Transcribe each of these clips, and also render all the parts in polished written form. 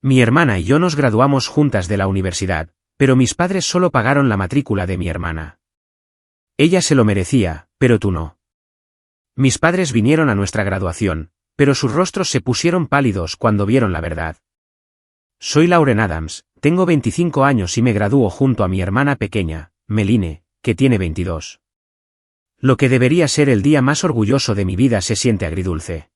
Mi hermana y yo nos graduamos juntas de la universidad, pero mis padres solo pagaron la matrícula de mi hermana. Ella se lo merecía, pero tú no. Mis padres vinieron a nuestra graduación, pero sus rostros se pusieron pálidos cuando vieron la verdad. Soy Lauren Adams, tengo 25 años y me gradúo junto a mi hermana pequeña, Meline, que tiene 22. Lo que debería ser el día más orgulloso de mi vida se siente agridulce.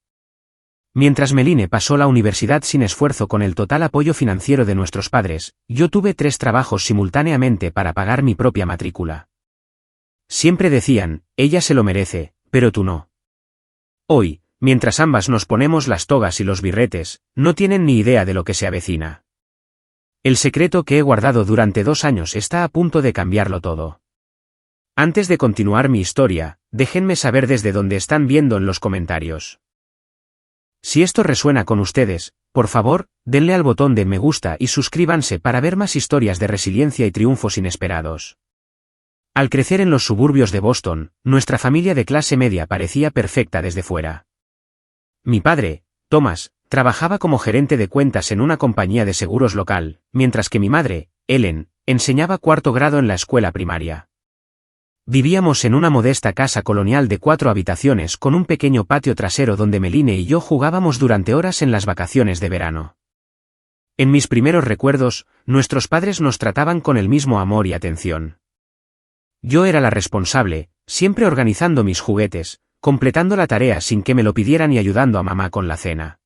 Mientras Meline pasó la universidad sin esfuerzo con el total apoyo financiero de nuestros padres, yo tuve 3 trabajos simultáneamente para pagar mi propia matrícula. Siempre decían, ella se lo merece, pero tú no. Hoy, mientras ambas nos ponemos las togas y los birretes, no tienen ni idea de lo que se avecina. El secreto que he guardado durante 2 años está a punto de cambiarlo todo. Antes de continuar mi historia, déjenme saber desde dónde están viendo en los comentarios. Si esto resuena con ustedes, por favor, denle al botón de me gusta y suscríbanse para ver más historias de resiliencia y triunfos inesperados. Al crecer en los suburbios de Boston, nuestra familia de clase media parecía perfecta desde fuera. Mi padre, Thomas, trabajaba como gerente de cuentas en una compañía de seguros local, mientras que mi madre, Ellen, enseñaba 4º grado en la escuela primaria. Vivíamos en una modesta casa colonial de 4 habitaciones con un pequeño patio trasero donde Meline y yo jugábamos durante horas en las vacaciones de verano. En mis primeros recuerdos, nuestros padres nos trataban con el mismo amor y atención. Yo era la responsable, siempre organizando mis juguetes, completando la tarea sin que me lo pidieran y ayudando a mamá con la cena.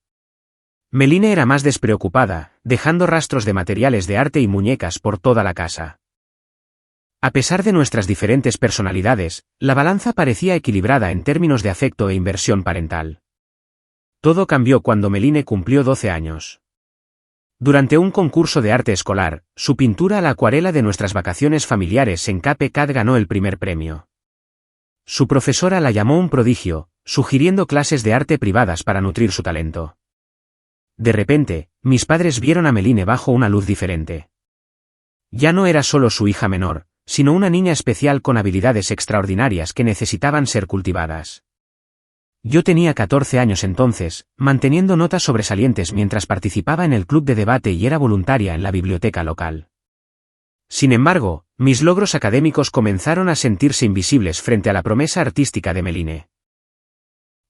Meline era más despreocupada, dejando rastros de materiales de arte y muñecas por toda la casa. A pesar de nuestras diferentes personalidades, la balanza parecía equilibrada en términos de afecto e inversión parental. Todo cambió cuando Meline cumplió 12 años. Durante un concurso de arte escolar, su pintura a la acuarela de nuestras vacaciones familiares en Cape Cod ganó el primer premio. Su profesora la llamó un prodigio, sugiriendo clases de arte privadas para nutrir su talento. De repente, mis padres vieron a Meline bajo una luz diferente. Ya no era solo su hija menor, sino una niña especial con habilidades extraordinarias que necesitaban ser cultivadas. Yo tenía 14 años entonces, manteniendo notas sobresalientes mientras participaba en el club de debate y era voluntaria en la biblioteca local. Sin embargo, mis logros académicos comenzaron a sentirse invisibles frente a la promesa artística de Meline.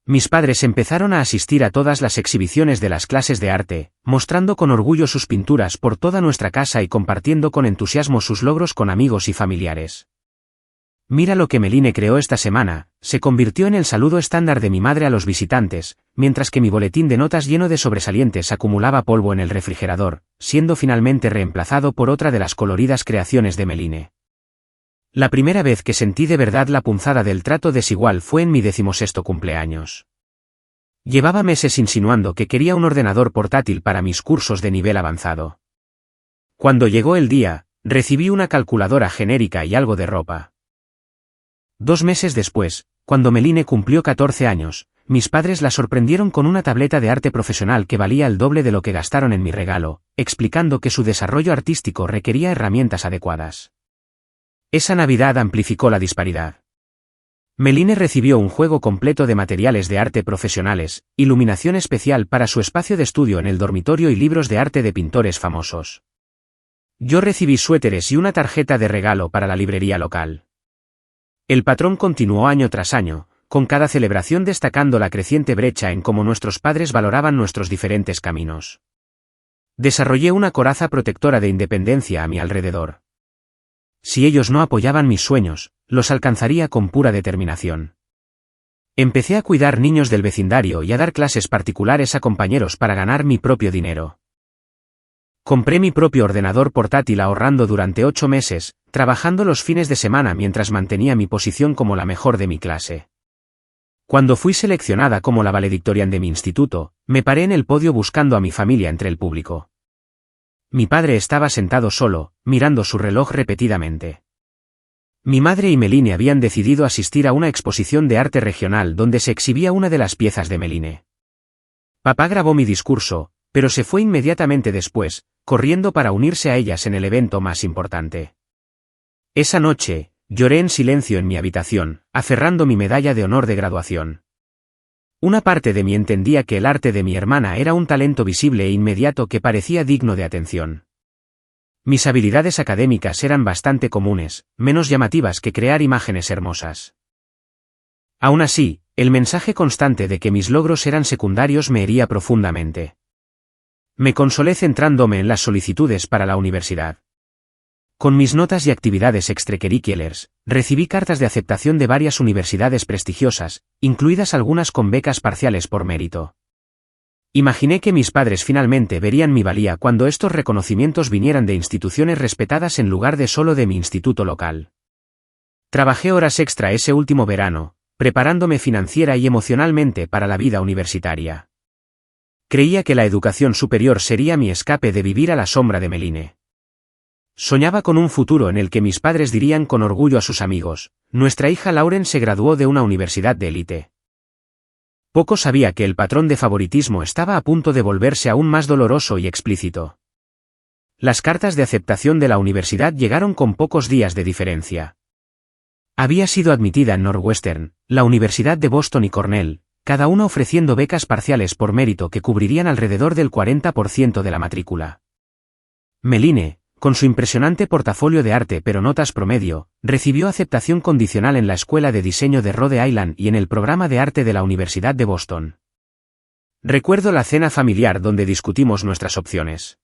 Mis padres empezaron a asistir a todas las exhibiciones de las clases de arte, mostrando con orgullo sus pinturas por toda nuestra casa y compartiendo con entusiasmo sus logros con amigos y familiares. Mira lo que Meline creó esta semana, se convirtió en el saludo estándar de mi madre a los visitantes, mientras que mi boletín de notas lleno de sobresalientes acumulaba polvo en el refrigerador, siendo finalmente reemplazado por otra de las coloridas creaciones de Meline. La primera vez que sentí de verdad la punzada del trato desigual fue en mi 16º cumpleaños. Llevaba meses insinuando que quería un ordenador portátil para mis cursos de nivel avanzado. Cuando llegó el día, recibí una calculadora genérica y algo de ropa. 2 meses después, cuando Meline cumplió 14 años, mis padres la sorprendieron con una tableta de arte profesional que valía el doble de lo que gastaron en mi regalo, explicando que su desarrollo artístico requería herramientas adecuadas. Esa Navidad amplificó la disparidad. Meline recibió un juego completo de materiales de arte profesionales, iluminación especial para su espacio de estudio en el dormitorio y libros de arte de pintores famosos. Yo recibí suéteres y una tarjeta de regalo para la librería local. El patrón continuó año tras año, con cada celebración destacando la creciente brecha en cómo nuestros padres valoraban nuestros diferentes caminos. Desarrollé una coraza protectora de independencia a mi alrededor. Si ellos no apoyaban mis sueños, los alcanzaría con pura determinación. Empecé a cuidar niños del vecindario y a dar clases particulares a compañeros para ganar mi propio dinero. Compré mi propio ordenador portátil ahorrando durante 8 meses, trabajando los fines de semana mientras mantenía mi posición como la mejor de mi clase. Cuando fui seleccionada como la valedictorian de mi instituto, me paré en el podio buscando a mi familia entre el público. Mi padre estaba sentado solo, mirando su reloj repetidamente. Mi madre y Meline habían decidido asistir a una exposición de arte regional donde se exhibía una de las piezas de Meline. Papá grabó mi discurso, pero se fue inmediatamente después, corriendo para unirse a ellas en el evento más importante. Esa noche, lloré en silencio en mi habitación, aferrando mi medalla de honor de graduación. Una parte de mí entendía que el arte de mi hermana era un talento visible e inmediato que parecía digno de atención. Mis habilidades académicas eran bastante comunes, menos llamativas que crear imágenes hermosas. Aún así, el mensaje constante de que mis logros eran secundarios me hería profundamente. Me consolé centrándome en las solicitudes para la universidad. Con mis notas y actividades extracurriculares, recibí cartas de aceptación de varias universidades prestigiosas, incluidas algunas con becas parciales por mérito. Imaginé que mis padres finalmente verían mi valía cuando estos reconocimientos vinieran de instituciones respetadas en lugar de solo de mi instituto local. Trabajé horas extra ese último verano, preparándome financiera y emocionalmente para la vida universitaria. Creía que la educación superior sería mi escape de vivir a la sombra de Meline. Soñaba con un futuro en el que mis padres dirían con orgullo a sus amigos: nuestra hija Lauren se graduó de una universidad de élite. Poco sabía que el patrón de favoritismo estaba a punto de volverse aún más doloroso y explícito. Las cartas de aceptación de la universidad llegaron con pocos días de diferencia. Había sido admitida en Northwestern, la Universidad de Boston y Cornell, cada una ofreciendo becas parciales por mérito que cubrirían alrededor del 40% de la matrícula. Meline, con su impresionante portafolio de arte pero notas promedio, recibió aceptación condicional en la Escuela de Diseño de Rhode Island y en el programa de arte de la Universidad de Boston. Recuerdo la cena familiar donde discutimos nuestras opciones.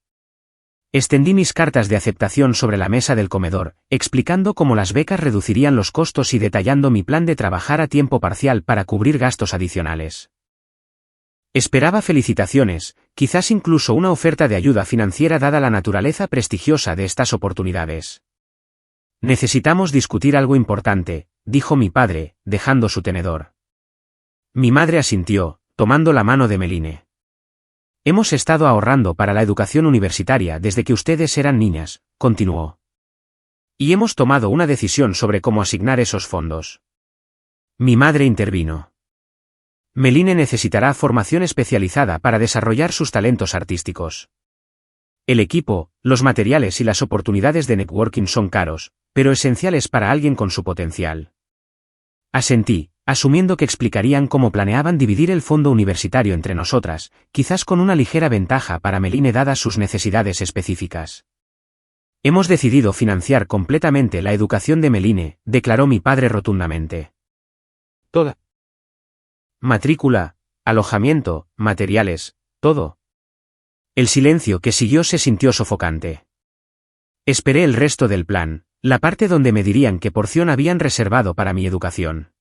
Extendí mis cartas de aceptación sobre la mesa del comedor, explicando cómo las becas reducirían los costos y detallando mi plan de trabajar a tiempo parcial para cubrir gastos adicionales. Esperaba felicitaciones, quizás incluso una oferta de ayuda financiera dada la naturaleza prestigiosa de estas oportunidades. Necesitamos discutir algo importante, dijo mi padre, dejando su tenedor. Mi madre asintió, tomando la mano de Meline. Hemos estado ahorrando para la educación universitaria desde que ustedes eran niñas, continuó. Y hemos tomado una decisión sobre cómo asignar esos fondos. Mi madre intervino. Meline necesitará formación especializada para desarrollar sus talentos artísticos. El equipo, los materiales y las oportunidades de networking son caros, pero esenciales para alguien con su potencial. Asentí, asumiendo que explicarían cómo planeaban dividir el fondo universitario entre nosotras, quizás con una ligera ventaja para Meline dadas sus necesidades específicas. Hemos decidido financiar completamente la educación de Meline, declaró mi padre rotundamente. Toda. Matrícula, alojamiento, materiales, todo. El silencio que siguió se sintió sofocante. Esperé el resto del plan, la parte donde me dirían qué porción habían reservado para mi educación.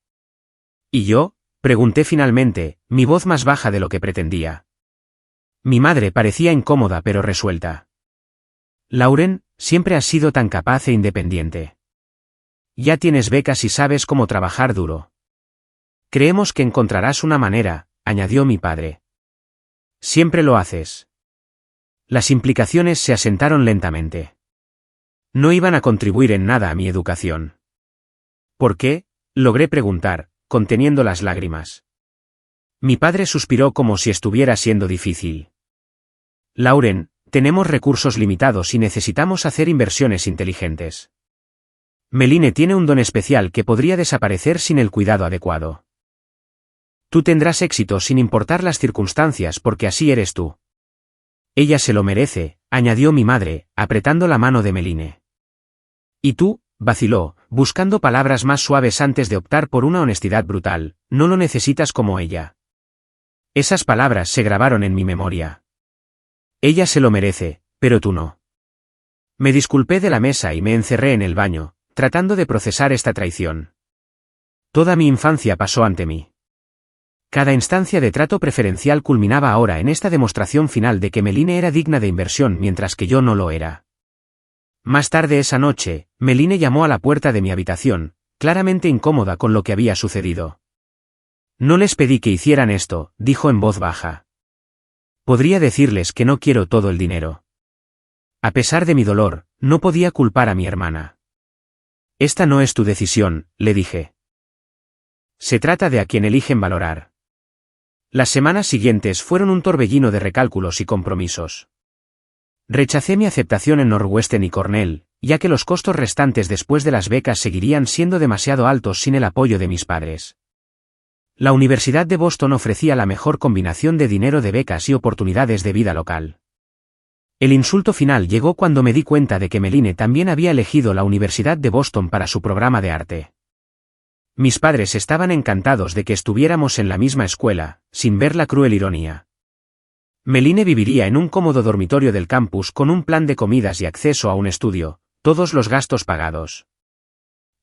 ¿Y yo?, pregunté finalmente, mi voz más baja de lo que pretendía. Mi madre parecía incómoda pero resuelta. Lauren, siempre has sido tan capaz e independiente. Ya tienes becas y sabes cómo trabajar duro. Creemos que encontrarás una manera, añadió mi padre. Siempre lo haces. Las implicaciones se asentaron lentamente. No iban a contribuir en nada a mi educación. ¿Por qué?, logré preguntar, conteniendo las lágrimas. Mi padre suspiró como si estuviera siendo difícil. Lauren, tenemos recursos limitados y necesitamos hacer inversiones inteligentes. Meline tiene un don especial que podría desaparecer sin el cuidado adecuado. Tú tendrás éxito sin importar las circunstancias porque así eres tú. Ella se lo merece, añadió mi madre, apretando la mano de Meline. ¿Y tú?, vaciló, buscando palabras más suaves antes de optar por una honestidad brutal, no lo necesitas como ella. Esas palabras se grabaron en mi memoria. Ella se lo merece, pero tú no. Me disculpé de la mesa y me encerré en el baño, tratando de procesar esta traición. Toda mi infancia pasó ante mí. Cada instancia de trato preferencial culminaba ahora en esta demostración final de que Meline era digna de inversión mientras que yo no lo era. Más tarde esa noche, Meline llamó a la puerta de mi habitación, claramente incómoda con lo que había sucedido. No les pedí que hicieran esto, dijo en voz baja. Podría decirles que no quiero todo el dinero. A pesar de mi dolor, no podía culpar a mi hermana. Esta no es tu decisión, le dije. Se trata de a quien eligen valorar. Las semanas siguientes fueron un torbellino de recálculos y compromisos. Rechacé mi aceptación en Northwestern y Cornell, ya que los costos restantes después de las becas seguirían siendo demasiado altos sin el apoyo de mis padres. La Universidad de Boston ofrecía la mejor combinación de dinero de becas y oportunidades de vida local. El insulto final llegó cuando me di cuenta de que Meline también había elegido la Universidad de Boston para su programa de arte. Mis padres estaban encantados de que estuviéramos en la misma escuela, sin ver la cruel ironía. Meline viviría en un cómodo dormitorio del campus con un plan de comidas y acceso a un estudio, todos los gastos pagados.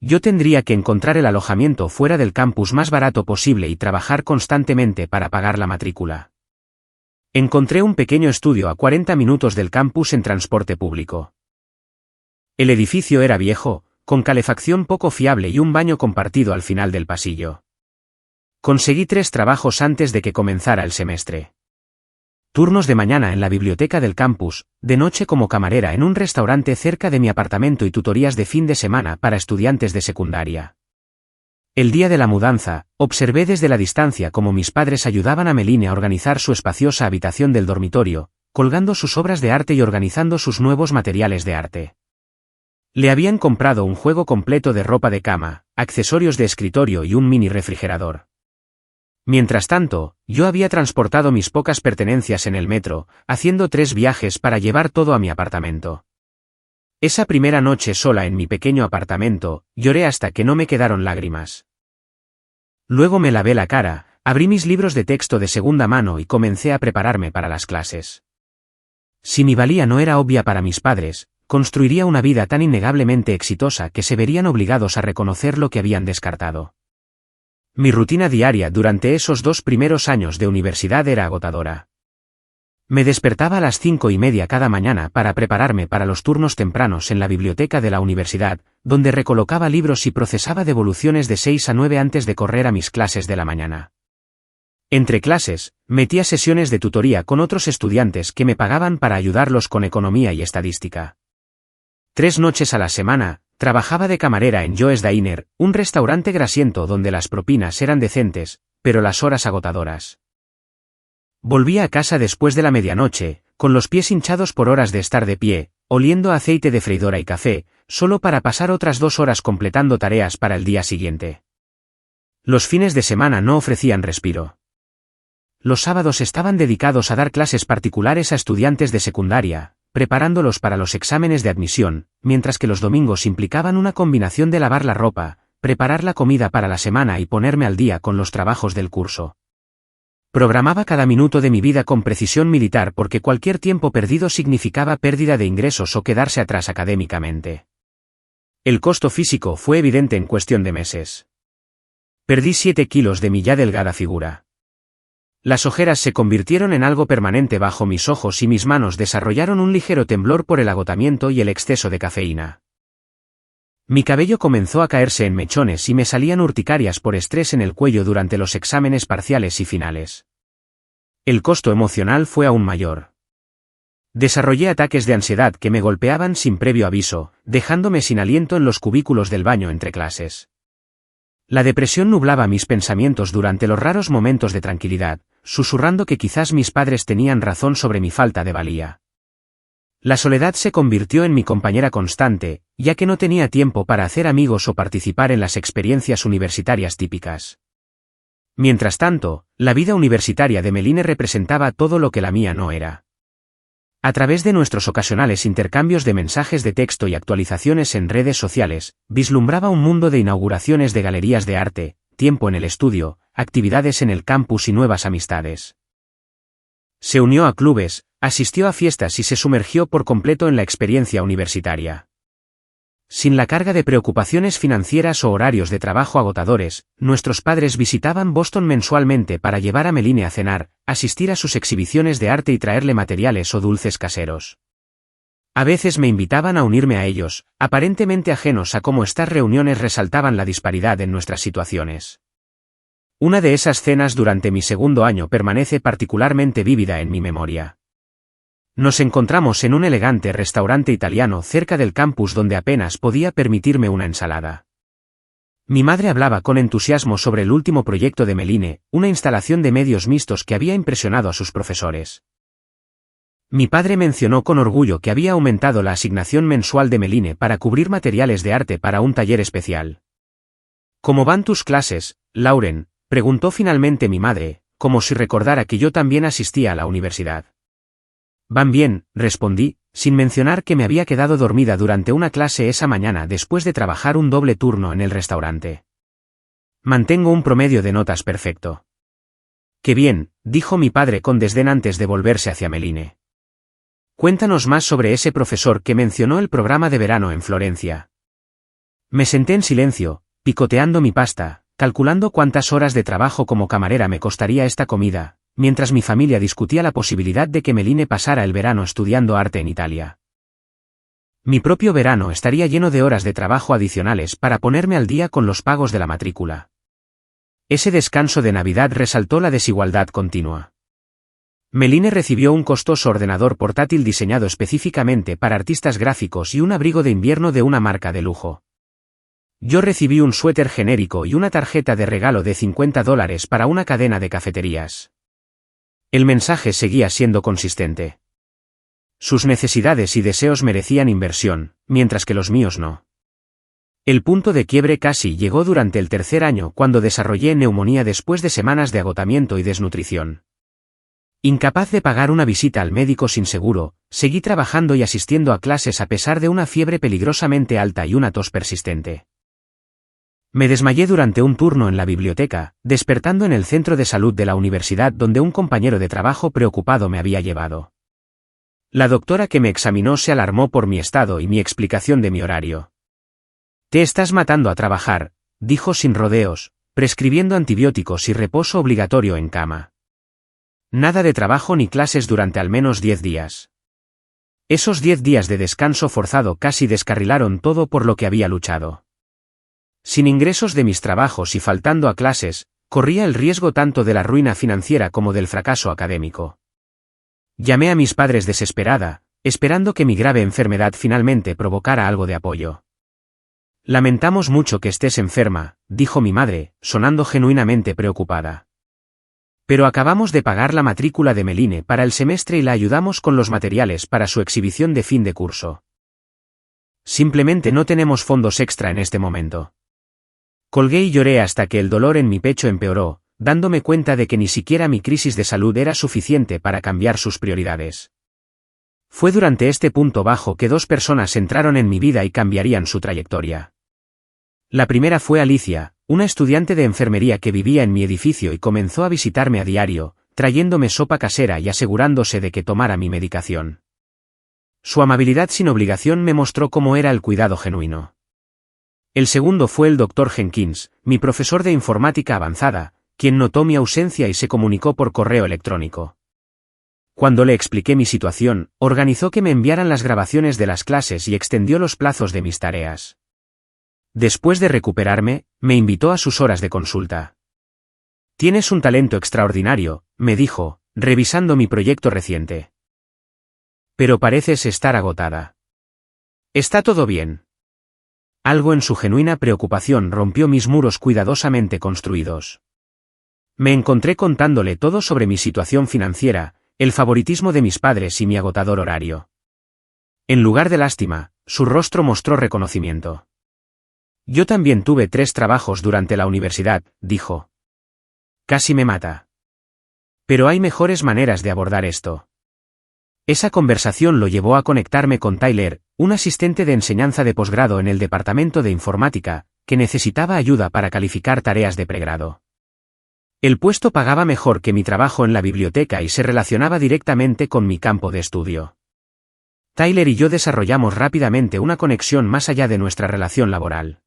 Yo tendría que encontrar el alojamiento fuera del campus más barato posible y trabajar constantemente para pagar la matrícula. Encontré un pequeño estudio a 40 minutos del campus en transporte público. El edificio era viejo, con calefacción poco fiable y un baño compartido al final del pasillo. Conseguí 3 trabajos antes de que comenzara el semestre. Turnos de mañana en la biblioteca del campus, de noche como camarera en un restaurante cerca de mi apartamento y tutorías de fin de semana para estudiantes de secundaria. El día de la mudanza, observé desde la distancia cómo mis padres ayudaban a Meline a organizar su espaciosa habitación del dormitorio, colgando sus obras de arte y organizando sus nuevos materiales de arte. Le habían comprado un juego completo de ropa de cama, accesorios de escritorio y un mini refrigerador. Mientras tanto, yo había transportado mis pocas pertenencias en el metro, haciendo 3 viajes para llevar todo a mi apartamento. Esa primera noche sola en mi pequeño apartamento, lloré hasta que no me quedaron lágrimas. Luego me lavé la cara, abrí mis libros de texto de segunda mano y comencé a prepararme para las clases. Si mi valía no era obvia para mis padres, construiría una vida tan innegablemente exitosa que se verían obligados a reconocer lo que habían descartado. Mi rutina diaria durante esos 2 primeros años de universidad era agotadora. Me despertaba a las 5:30 cada mañana para prepararme para los turnos tempranos en la biblioteca de la universidad, donde recolocaba libros y procesaba devoluciones de 6 a 9 antes de correr a mis clases de la mañana. Entre clases, metía sesiones de tutoría con otros estudiantes que me pagaban para ayudarlos con economía y estadística. 3 noches a la semana, trabajaba de camarera en Joe's Diner, un restaurante grasiento donde las propinas eran decentes, pero las horas agotadoras. Volvía a casa después de la medianoche, con los pies hinchados por horas de estar de pie, oliendo a aceite de freidora y café, solo para pasar otras 2 horas completando tareas para el día siguiente. Los fines de semana no ofrecían respiro. Los sábados estaban dedicados a dar clases particulares a estudiantes de secundaria, preparándolos para los exámenes de admisión, mientras que los domingos implicaban una combinación de lavar la ropa, preparar la comida para la semana y ponerme al día con los trabajos del curso. Programaba cada minuto de mi vida con precisión militar porque cualquier tiempo perdido significaba pérdida de ingresos o quedarse atrás académicamente. El costo físico fue evidente en cuestión de meses. Perdí 7 kilos de mi ya delgada figura. Las ojeras se convirtieron en algo permanente bajo mis ojos y mis manos desarrollaron un ligero temblor por el agotamiento y el exceso de cafeína. Mi cabello comenzó a caerse en mechones y me salían urticarias por estrés en el cuello durante los exámenes parciales y finales. El costo emocional fue aún mayor. Desarrollé ataques de ansiedad que me golpeaban sin previo aviso, dejándome sin aliento en los cubículos del baño entre clases. La depresión nublaba mis pensamientos durante los raros momentos de tranquilidad, susurrando que quizás mis padres tenían razón sobre mi falta de valía. La soledad se convirtió en mi compañera constante, ya que no tenía tiempo para hacer amigos o participar en las experiencias universitarias típicas. Mientras tanto, la vida universitaria de Meline representaba todo lo que la mía no era. A través de nuestros ocasionales intercambios de mensajes de texto y actualizaciones en redes sociales, vislumbraba un mundo de inauguraciones de galerías de arte, tiempo en el estudio, actividades en el campus y nuevas amistades. Se unió a clubes, asistió a fiestas y se sumergió por completo en la experiencia universitaria. Sin la carga de preocupaciones financieras o horarios de trabajo agotadores, nuestros padres visitaban Boston mensualmente para llevar a Meline a cenar, asistir a sus exhibiciones de arte y traerle materiales o dulces caseros. A veces me invitaban a unirme a ellos, aparentemente ajenos a cómo estas reuniones resaltaban la disparidad en nuestras situaciones. Una de esas cenas durante mi segundo año permanece particularmente vívida en mi memoria. Nos encontramos en un elegante restaurante italiano cerca del campus donde apenas podía permitirme una ensalada. Mi madre hablaba con entusiasmo sobre el último proyecto de Meline, una instalación de medios mixtos que había impresionado a sus profesores. Mi padre mencionó con orgullo que había aumentado la asignación mensual de Meline para cubrir materiales de arte para un taller especial. ¿Cómo van tus clases, Lauren?, Preguntó finalmente mi madre, como si recordara que yo también asistía a la universidad. Van bien, respondí, sin mencionar que me había quedado dormida durante una clase esa mañana después de trabajar un doble turno en el restaurante. Mantengo un promedio de notas perfecto. Qué bien, dijo mi padre con desdén antes de volverse hacia Meline. Cuéntanos más sobre ese profesor que mencionó el programa de verano en Florencia. Me senté en silencio, picoteando mi pasta, calculando cuántas horas de trabajo como camarera me costaría esta comida, mientras mi familia discutía la posibilidad de que Meline pasara el verano estudiando arte en Italia. Mi propio verano estaría lleno de horas de trabajo adicionales para ponerme al día con los pagos de la matrícula. Ese descanso de Navidad resaltó la desigualdad continua. Meline recibió un costoso ordenador portátil diseñado específicamente para artistas gráficos y un abrigo de invierno de una marca de lujo. Yo recibí un suéter genérico y una tarjeta de regalo de $50 para una cadena de cafeterías. El mensaje seguía siendo consistente. Sus necesidades y deseos merecían inversión, mientras que los míos no. El punto de quiebre casi llegó durante el tercer año cuando desarrollé neumonía después de semanas de agotamiento y desnutrición. Incapaz de pagar una visita al médico sin seguro, seguí trabajando y asistiendo a clases a pesar de una fiebre peligrosamente alta y una tos persistente. Me desmayé durante un turno en la biblioteca, despertando en el centro de salud de la universidad donde un compañero de trabajo preocupado me había llevado. La doctora que me examinó se alarmó por mi estado y mi explicación de mi horario. «Te estás matando a trabajar», dijo sin rodeos, prescribiendo antibióticos y reposo obligatorio en cama. Nada de trabajo ni clases durante al menos 10 días. Esos 10 días de descanso forzado casi descarrilaron todo por lo que había luchado. Sin ingresos de mis trabajos y faltando a clases, corría el riesgo tanto de la ruina financiera como del fracaso académico. Llamé a mis padres desesperada, esperando que mi grave enfermedad finalmente provocara algo de apoyo. «Lamentamos mucho que estés enferma», dijo mi madre, sonando genuinamente preocupada. «Pero acabamos de pagar la matrícula de Meline para el semestre y la ayudamos con los materiales para su exhibición de fin de curso. Simplemente no tenemos fondos extra en este momento». Colgué y lloré hasta que el dolor en mi pecho empeoró, dándome cuenta de que ni siquiera mi crisis de salud era suficiente para cambiar sus prioridades. Fue durante este punto bajo que 2 personas entraron en mi vida y cambiarían su trayectoria. La primera fue Alicia, una estudiante de enfermería que vivía en mi edificio y comenzó a visitarme a diario, trayéndome sopa casera y asegurándose de que tomara mi medicación. Su amabilidad sin obligación me mostró cómo era el cuidado genuino. El segundo fue el Dr. Jenkins, mi profesor de informática avanzada, quien notó mi ausencia y se comunicó por correo electrónico. Cuando le expliqué mi situación, organizó que me enviaran las grabaciones de las clases y extendió los plazos de mis tareas. Después de recuperarme, me invitó a sus horas de consulta. «Tienes un talento extraordinario», me dijo, revisando mi proyecto reciente. «Pero pareces estar agotada. ¿Está todo bien?» Algo en su genuina preocupación rompió mis muros cuidadosamente construidos. Me encontré contándole todo sobre mi situación financiera, el favoritismo de mis padres y mi agotador horario. En lugar de lástima, su rostro mostró reconocimiento. «Yo también tuve 3 trabajos durante la universidad», dijo. «Casi me mata. Pero hay mejores maneras de abordar esto». Esa conversación lo llevó a conectarme con Tyler, un asistente de enseñanza de posgrado en el departamento de informática, que necesitaba ayuda para calificar tareas de pregrado. El puesto pagaba mejor que mi trabajo en la biblioteca y se relacionaba directamente con mi campo de estudio. Tyler y yo desarrollamos rápidamente una conexión más allá de nuestra relación laboral.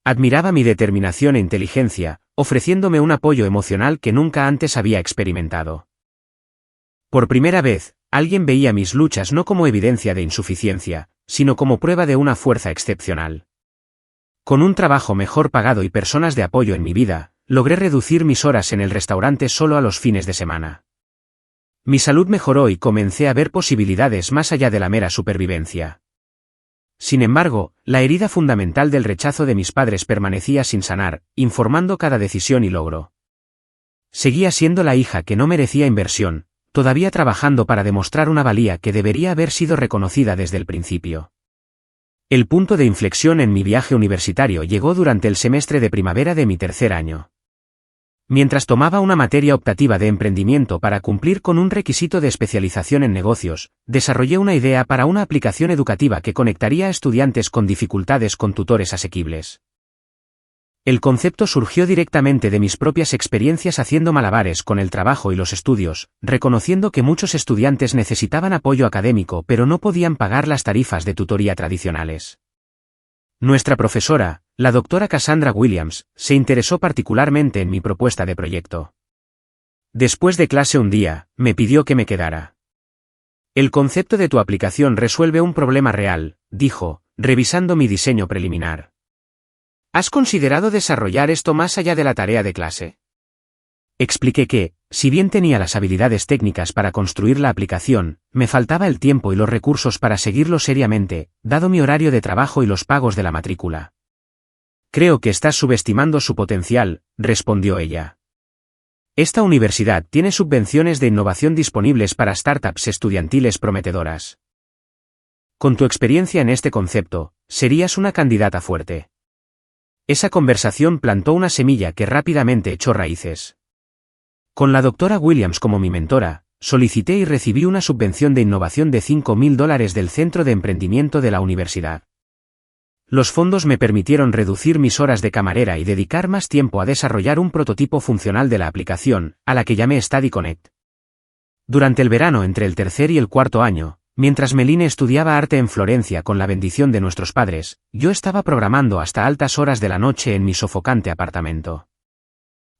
Admiraba mi determinación e inteligencia, ofreciéndome un apoyo emocional que nunca antes había experimentado. Por primera vez, alguien veía mis luchas no como evidencia de insuficiencia, sino como prueba de una fuerza excepcional. Con un trabajo mejor pagado y personas de apoyo en mi vida, logré reducir mis horas en el restaurante solo a los fines de semana. Mi salud mejoró y comencé a ver posibilidades más allá de la mera supervivencia. Sin embargo, la herida fundamental del rechazo de mis padres permanecía sin sanar, informando cada decisión y logro. Seguía siendo la hija que no merecía inversión, todavía trabajando para demostrar una valía que debería haber sido reconocida desde el principio. El punto de inflexión en mi viaje universitario llegó durante el semestre de primavera de mi tercer año. Mientras tomaba una materia optativa de emprendimiento para cumplir con un requisito de especialización en negocios, desarrollé una idea para una aplicación educativa que conectaría a estudiantes con dificultades con tutores asequibles. El concepto surgió directamente de mis propias experiencias haciendo malabares con el trabajo y los estudios, reconociendo que muchos estudiantes necesitaban apoyo académico pero no podían pagar las tarifas de tutoría tradicionales. Nuestra profesora, la doctora Cassandra Williams, se interesó particularmente en mi propuesta de proyecto. Después de clase un día, me pidió que me quedara. El concepto de tu aplicación resuelve un problema real, dijo, revisando mi diseño preliminar. ¿Has considerado desarrollar esto más allá de la tarea de clase? Expliqué que, si bien tenía las habilidades técnicas para construir la aplicación, me faltaba el tiempo y los recursos para seguirlo seriamente, dado mi horario de trabajo y los pagos de la matrícula. Creo que estás subestimando su potencial, respondió ella. Esta universidad tiene subvenciones de innovación disponibles para startups estudiantiles prometedoras. Con tu experiencia en este concepto, serías una candidata fuerte. Esa conversación plantó una semilla que rápidamente echó raíces. Con la doctora Williams como mi mentora, solicité y recibí una subvención de innovación de $5.000 del Centro de Emprendimiento de la universidad. Los fondos me permitieron reducir mis horas de camarera y dedicar más tiempo a desarrollar un prototipo funcional de la aplicación, a la que llamé Study Connect. Durante el verano entre el tercer y el cuarto año, mientras Meline estudiaba arte en Florencia con la bendición de nuestros padres, yo estaba programando hasta altas horas de la noche en mi sofocante apartamento.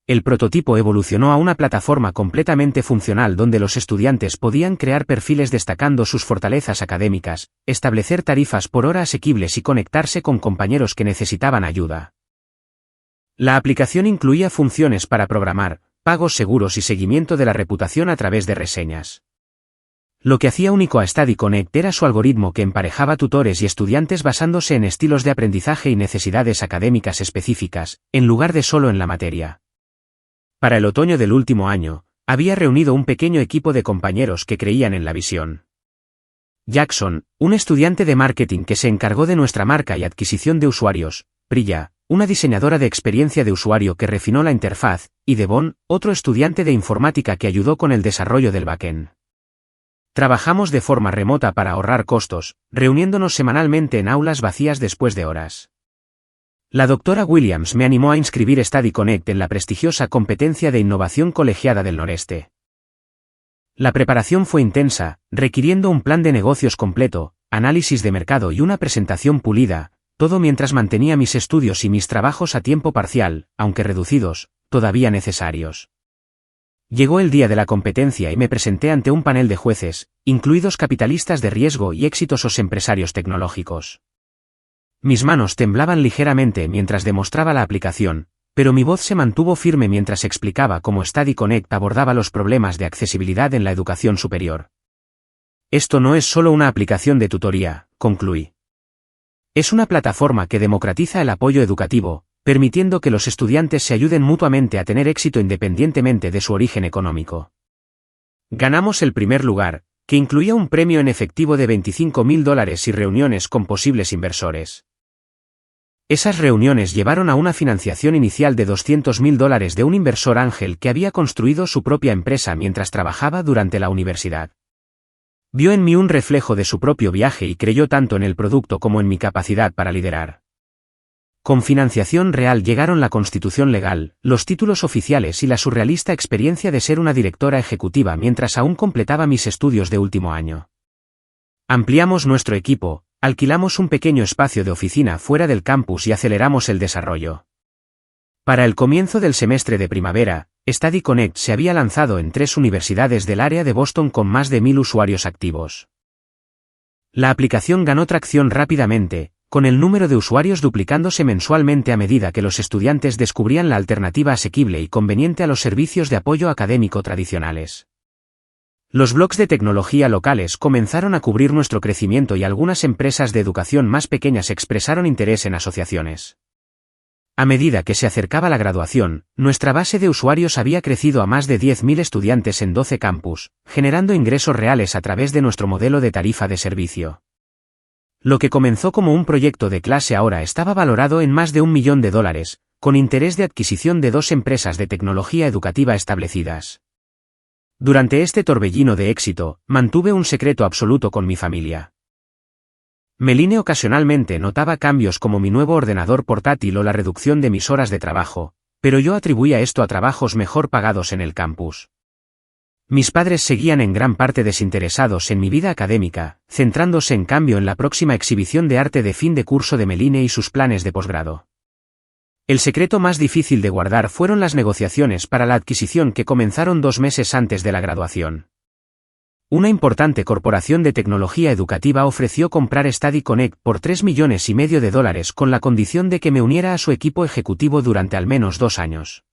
El prototipo evolucionó a una plataforma completamente funcional donde los estudiantes podían crear perfiles destacando sus fortalezas académicas, establecer tarifas por hora asequibles y conectarse con compañeros que necesitaban ayuda. La aplicación incluía funciones para programar, pagos seguros y seguimiento de la reputación a través de reseñas. Lo que hacía único a Study Connect era su algoritmo que emparejaba tutores y estudiantes basándose en estilos de aprendizaje y necesidades académicas específicas, en lugar de solo en la materia. Para el otoño del último año, había reunido un pequeño equipo de compañeros que creían en la visión. Jackson, un estudiante de marketing que se encargó de nuestra marca y adquisición de usuarios, Priya, una diseñadora de experiencia de usuario que refinó la interfaz, y Devon, otro estudiante de informática que ayudó con el desarrollo del backend. Trabajamos de forma remota para ahorrar costos, reuniéndonos semanalmente en aulas vacías después de horas. La doctora Williams me animó a inscribir Study Connect en la prestigiosa competencia de innovación colegiada del noreste. La preparación fue intensa, requiriendo un plan de negocios completo, análisis de mercado y una presentación pulida, todo mientras mantenía mis estudios y mis trabajos a tiempo parcial, aunque reducidos, todavía necesarios. Llegó el día de la competencia y me presenté ante un panel de jueces, incluidos capitalistas de riesgo y exitosos empresarios tecnológicos. Mis manos temblaban ligeramente mientras demostraba la aplicación, pero mi voz se mantuvo firme mientras explicaba cómo Study Connect abordaba los problemas de accesibilidad en la educación superior. Esto no es solo una aplicación de tutoría, concluí. Es una plataforma que democratiza el apoyo educativo, permitiendo que los estudiantes se ayuden mutuamente a tener éxito independientemente de su origen económico. Ganamos el primer lugar, que incluía un premio en efectivo de $25.000 y reuniones con posibles inversores. Esas reuniones llevaron a una financiación inicial de $200.000 de un inversor ángel que había construido su propia empresa mientras trabajaba durante la universidad. Vio en mí un reflejo de su propio viaje y creyó tanto en el producto como en mi capacidad para liderar. Con financiación real llegaron la constitución legal, los títulos oficiales y la surrealista experiencia de ser una directora ejecutiva mientras aún completaba mis estudios de último año. Ampliamos nuestro equipo, alquilamos un pequeño espacio de oficina fuera del campus y aceleramos el desarrollo. Para el comienzo del semestre de primavera, Study Connect se había lanzado en 3 universidades del área de Boston con más de 1.000 usuarios activos. La aplicación ganó tracción rápidamente, con el número de usuarios duplicándose mensualmente a medida que los estudiantes descubrían la alternativa asequible y conveniente a los servicios de apoyo académico tradicionales. Los blogs de tecnología locales comenzaron a cubrir nuestro crecimiento y algunas empresas de educación más pequeñas expresaron interés en asociaciones. A medida que se acercaba la graduación, nuestra base de usuarios había crecido a más de 10.000 estudiantes en 12 campus, generando ingresos reales a través de nuestro modelo de tarifa de servicio. Lo que comenzó como un proyecto de clase ahora estaba valorado en más de $1 millón, con interés de adquisición de 2 empresas de tecnología educativa establecidas. Durante este torbellino de éxito, mantuve un secreto absoluto con mi familia. Meline ocasionalmente notaba cambios como mi nuevo ordenador portátil o la reducción de mis horas de trabajo, pero yo atribuía esto a trabajos mejor pagados en el campus. Mis padres seguían en gran parte desinteresados en mi vida académica, centrándose en cambio en la próxima exhibición de arte de fin de curso de Meline y sus planes de posgrado. El secreto más difícil de guardar fueron las negociaciones para la adquisición que comenzaron 2 meses antes de la graduación. Una importante corporación de tecnología educativa ofreció comprar Study Connect por $3,5 millones con la condición de que me uniera a su equipo ejecutivo durante al menos 2 años.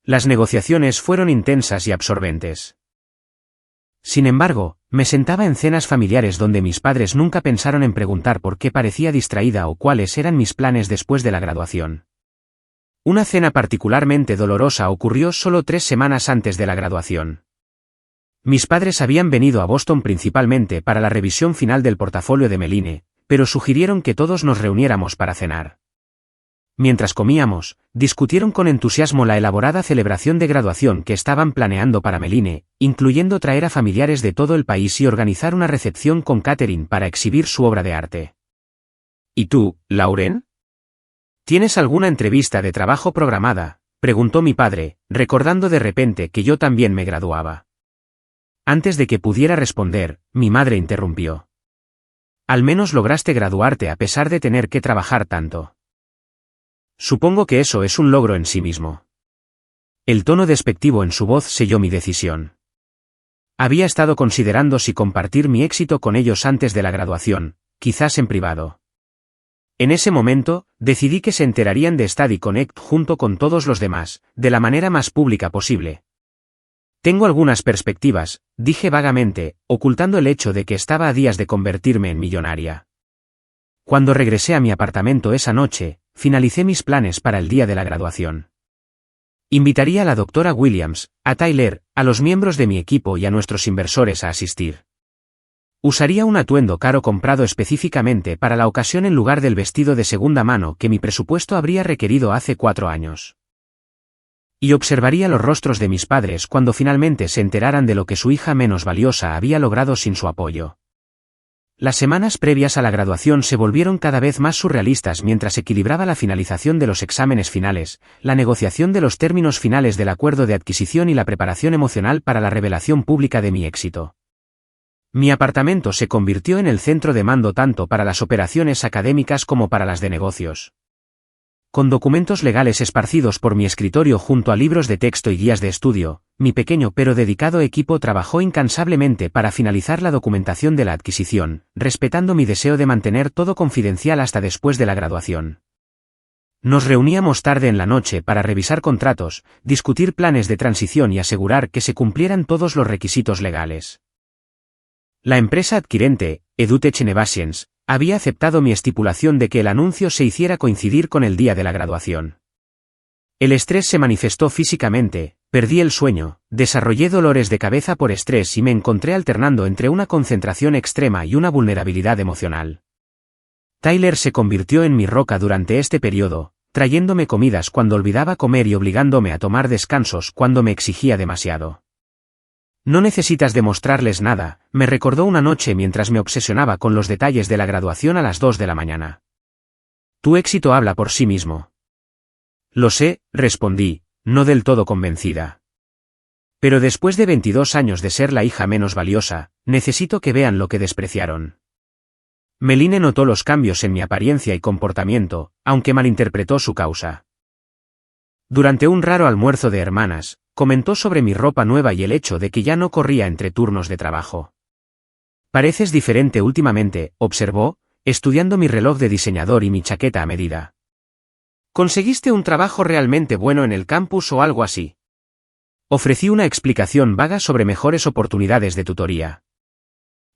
Las negociaciones fueron intensas y absorbentes. Sin embargo, me sentaba en cenas familiares donde mis padres nunca pensaron en preguntar por qué parecía distraída o cuáles eran mis planes después de la graduación. Una cena particularmente dolorosa ocurrió solo 3 semanas antes de la graduación. Mis padres habían venido a Boston principalmente para la revisión final del portafolio de Meline, pero sugirieron que todos nos reuniéramos para cenar. Mientras comíamos, discutieron con entusiasmo la elaborada celebración de graduación que estaban planeando para Meline, incluyendo traer a familiares de todo el país y organizar una recepción con catering para exhibir su obra de arte. ¿Y tú, Lauren? ¿Tienes alguna entrevista de trabajo programada?, preguntó mi padre, recordando de repente que yo también me graduaba. Antes de que pudiera responder, mi madre interrumpió. Al menos lograste graduarte a pesar de tener que trabajar tanto. Supongo que eso es un logro en sí mismo. El tono despectivo en su voz selló mi decisión. Había estado considerando si compartir mi éxito con ellos antes de la graduación, quizás en privado. En ese momento, decidí que se enterarían de Study Connect junto con todos los demás, de la manera más pública posible. Tengo algunas perspectivas, dije vagamente, ocultando el hecho de que estaba a días de convertirme en millonaria. Cuando regresé a mi apartamento esa noche, finalicé mis planes para el día de la graduación. Invitaría a la doctora Williams, a Tyler, a los miembros de mi equipo y a nuestros inversores a asistir. Usaría un atuendo caro comprado específicamente para la ocasión en lugar del vestido de segunda mano que mi presupuesto habría requerido hace 4 años. Y observaría los rostros de mis padres cuando finalmente se enteraran de lo que su hija menos valiosa había logrado sin su apoyo. Las semanas previas a la graduación se volvieron cada vez más surrealistas mientras equilibraba la finalización de los exámenes finales, la negociación de los términos finales del acuerdo de adquisición y la preparación emocional para la revelación pública de mi éxito. Mi apartamento se convirtió en el centro de mando tanto para las operaciones académicas como para las de negocios. Con documentos legales esparcidos por mi escritorio junto a libros de texto y guías de estudio, mi pequeño pero dedicado equipo trabajó incansablemente para finalizar la documentación de la adquisición, respetando mi deseo de mantener todo confidencial hasta después de la graduación. Nos reuníamos tarde en la noche para revisar contratos, discutir planes de transición y asegurar que se cumplieran todos los requisitos legales. La empresa adquirente, EduTech Innovations, había aceptado mi estipulación de que el anuncio se hiciera coincidir con el día de la graduación. El estrés se manifestó físicamente, perdí el sueño, desarrollé dolores de cabeza por estrés y me encontré alternando entre una concentración extrema y una vulnerabilidad emocional. Tyler se convirtió en mi roca durante este periodo, trayéndome comidas cuando olvidaba comer y obligándome a tomar descansos cuando me exigía demasiado. No necesitas demostrarles nada, me recordó una noche mientras me obsesionaba con los detalles de la graduación a las 2 de la mañana. Tu éxito habla por sí mismo. Lo sé, respondí, no del todo convencida. Pero después de 22 años de ser la hija menos valiosa, necesito que vean lo que despreciaron. Meline notó los cambios en mi apariencia y comportamiento, aunque malinterpretó su causa. Durante un raro almuerzo de hermanas, comentó sobre mi ropa nueva y el hecho de que ya no corría entre turnos de trabajo. Pareces diferente últimamente, observó, estudiando mi reloj de diseñador y mi chaqueta a medida. ¿Conseguiste un trabajo realmente bueno en el campus o algo así? Ofrecí una explicación vaga sobre mejores oportunidades de tutoría.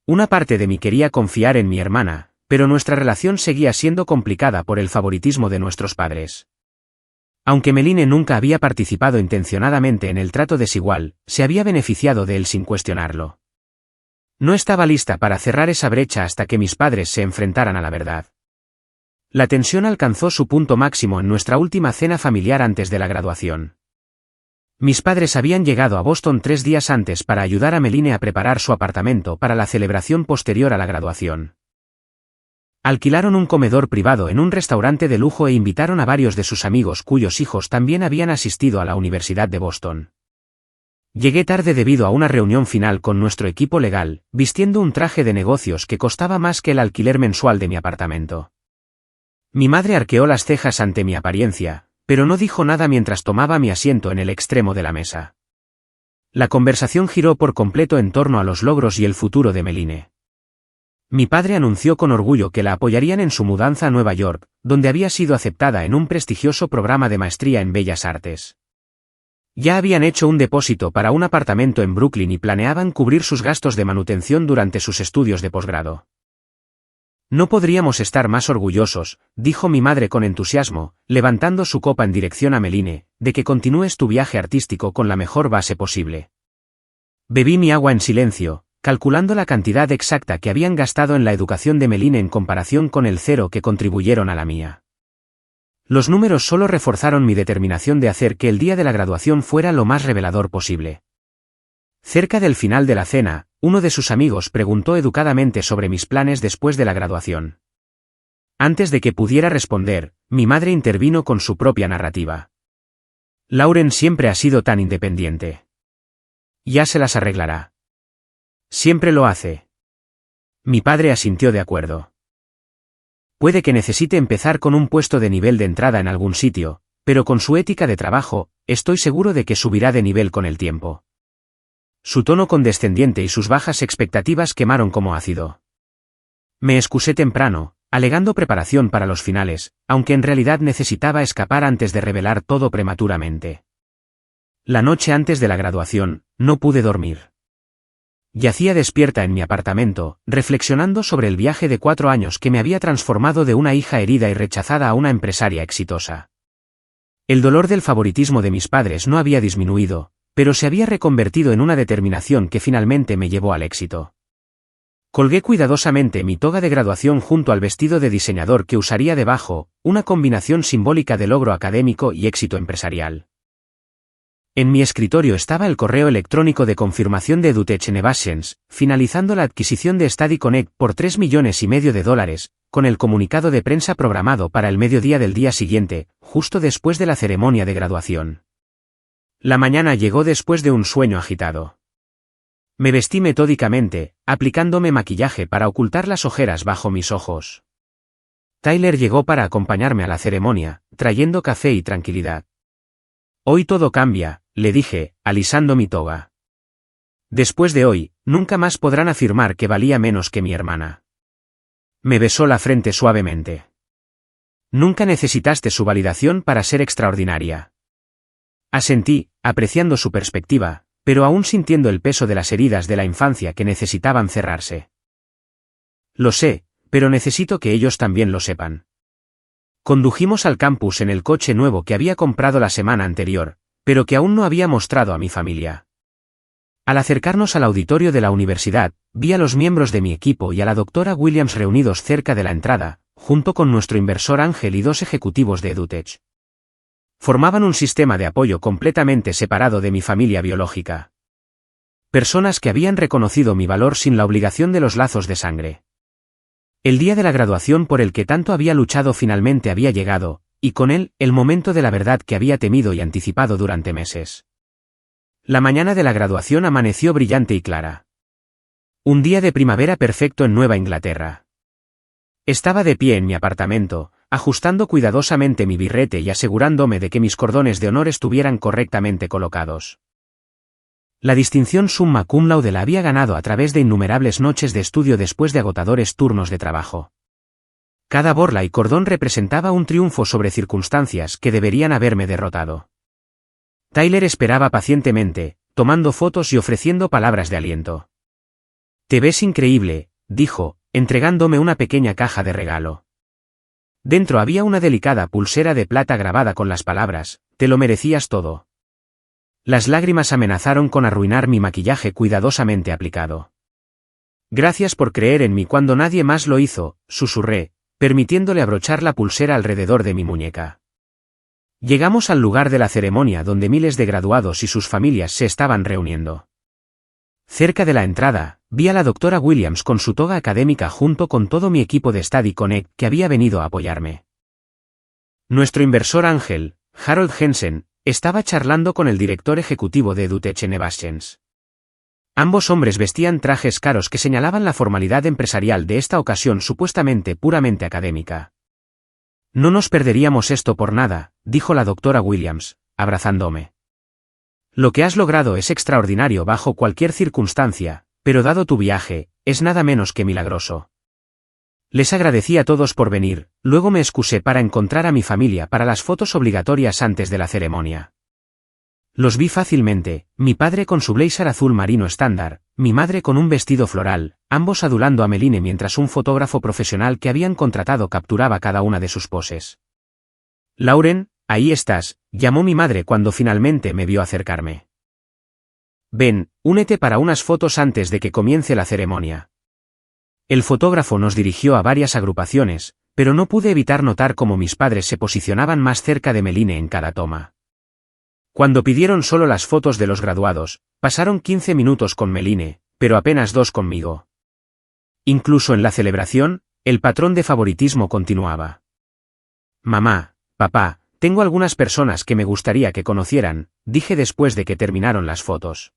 Una parte de mí quería confiar en mi hermana, pero nuestra relación seguía siendo complicada por el favoritismo de nuestros padres. Aunque Meline nunca había participado intencionadamente en el trato desigual, se había beneficiado de él sin cuestionarlo. No estaba lista para cerrar esa brecha hasta que mis padres se enfrentaran a la verdad. La tensión alcanzó su punto máximo en nuestra última cena familiar antes de la graduación. Mis padres habían llegado a Boston 3 días antes para ayudar a Meline a preparar su apartamento para la celebración posterior a la graduación. Alquilaron un comedor privado en un restaurante de lujo e invitaron a varios de sus amigos cuyos hijos también habían asistido a la Universidad de Boston. Llegué tarde debido a una reunión final con nuestro equipo legal, vistiendo un traje de negocios que costaba más que el alquiler mensual de mi apartamento. Mi madre arqueó las cejas ante mi apariencia, pero no dijo nada mientras tomaba mi asiento en el extremo de la mesa. La conversación giró por completo en torno a los logros y el futuro de Meline. Mi padre anunció con orgullo que la apoyarían en su mudanza a Nueva York, donde había sido aceptada en un prestigioso programa de maestría en Bellas Artes. Ya habían hecho un depósito para un apartamento en Brooklyn y planeaban cubrir sus gastos de manutención durante sus estudios de posgrado. No podríamos estar más orgullosos, dijo mi madre con entusiasmo, levantando su copa en dirección a Meline, de que continúes tu viaje artístico con la mejor base posible. Bebí mi agua en silencio, calculando la cantidad exacta que habían gastado en la educación de Meline en comparación con el cero que contribuyeron a la mía. Los números solo reforzaron mi determinación de hacer que el día de la graduación fuera lo más revelador posible. Cerca del final de la cena, uno de sus amigos preguntó educadamente sobre mis planes después de la graduación. Antes de que pudiera responder, mi madre intervino con su propia narrativa. Lauren siempre ha sido tan independiente. Ya se las arreglará. Siempre lo hace. Mi padre asintió de acuerdo. Puede que necesite empezar con un puesto de nivel de entrada en algún sitio, pero con su ética de trabajo, estoy seguro de que subirá de nivel con el tiempo. Su tono condescendiente y sus bajas expectativas quemaron como ácido. Me excusé temprano, alegando preparación para los finales, aunque en realidad necesitaba escapar antes de revelar todo prematuramente. La noche antes de la graduación, no pude dormir. Yacía despierta en mi apartamento, reflexionando sobre el viaje de 4 años que me había transformado de una hija herida y rechazada a una empresaria exitosa. El dolor del favoritismo de mis padres no había disminuido, pero se había reconvertido en una determinación que finalmente me llevó al éxito. Colgué cuidadosamente mi toga de graduación junto al vestido de diseñador que usaría debajo, una combinación simbólica de logro académico y éxito empresarial. En mi escritorio estaba el correo electrónico de confirmación de EduTech Innovations, finalizando la adquisición de Study Connect por $3,5 millones, con el comunicado de prensa programado para el mediodía del día siguiente, justo después de la ceremonia de graduación. La mañana llegó después de un sueño agitado. Me vestí metódicamente, aplicándome maquillaje para ocultar las ojeras bajo mis ojos. Tyler llegó para acompañarme a la ceremonia, trayendo café y tranquilidad. Hoy todo cambia, le dije, alisando mi toga. Después de hoy, nunca más podrán afirmar que valía menos que mi hermana. Me besó la frente suavemente. Nunca necesitaste su validación para ser extraordinaria. Asentí, apreciando su perspectiva, pero aún sintiendo el peso de las heridas de la infancia que necesitaban cerrarse. Lo sé, pero necesito que ellos también lo sepan. Condujimos al campus en el coche nuevo que había comprado la semana anterior, pero que aún no había mostrado a mi familia. Al acercarnos al auditorio de la universidad, vi a los miembros de mi equipo y a la doctora Williams reunidos cerca de la entrada, junto con nuestro inversor Ángel y 2 ejecutivos de EduTech. Formaban un sistema de apoyo completamente separado de mi familia biológica. Personas que habían reconocido mi valor sin la obligación de los lazos de sangre. El día de la graduación por el que tanto había luchado finalmente había llegado, y con él, el momento de la verdad que había temido y anticipado durante meses. La mañana de la graduación amaneció brillante y clara. Un día de primavera perfecto en Nueva Inglaterra. Estaba de pie en mi apartamento, ajustando cuidadosamente mi birrete y asegurándome de que mis cordones de honor estuvieran correctamente colocados. La distinción summa cum laude la había ganado a través de innumerables noches de estudio después de agotadores turnos de trabajo. Cada borla y cordón representaba un triunfo sobre circunstancias que deberían haberme derrotado. Tyler esperaba pacientemente, tomando fotos y ofreciendo palabras de aliento. «Te ves increíble», dijo, entregándome una pequeña caja de regalo. Dentro había una delicada pulsera de plata grabada con las palabras, «Te lo merecías todo». Las lágrimas amenazaron con arruinar mi maquillaje cuidadosamente aplicado. «Gracias por creer en mí cuando nadie más lo hizo», susurré, permitiéndole abrochar la pulsera alrededor de mi muñeca. Llegamos al lugar de la ceremonia donde miles de graduados y sus familias se estaban reuniendo. Cerca de la entrada, vi a la doctora Williams con su toga académica junto con todo mi equipo de Study Connect que había venido a apoyarme. Nuestro inversor ángel, Harold Jensen, estaba charlando con el director ejecutivo de EduTech Innovations. Ambos hombres vestían trajes caros que señalaban la formalidad empresarial de esta ocasión supuestamente puramente académica. No nos perderíamos esto por nada, dijo la doctora Williams, abrazándome. Lo que has logrado es extraordinario bajo cualquier circunstancia, pero dado tu viaje, es nada menos que milagroso. Les agradecí a todos por venir, luego me excusé para encontrar a mi familia para las fotos obligatorias antes de la ceremonia. Los vi fácilmente, mi padre con su blazer azul marino estándar, mi madre con un vestido floral, ambos adulando a Meline mientras un fotógrafo profesional que habían contratado capturaba cada una de sus poses. Lauren, ahí estás, llamó mi madre cuando finalmente me vio acercarme. Ven, únete para unas fotos antes de que comience la ceremonia. El fotógrafo nos dirigió a varias agrupaciones, pero no pude evitar notar cómo mis padres se posicionaban más cerca de Meline en cada toma. Cuando pidieron solo las fotos de los graduados, pasaron 15 minutos con Meline, pero apenas 2 conmigo. Incluso en la celebración, el patrón de favoritismo continuaba. Mamá, papá, tengo algunas personas que me gustaría que conocieran, dije después de que terminaron las fotos.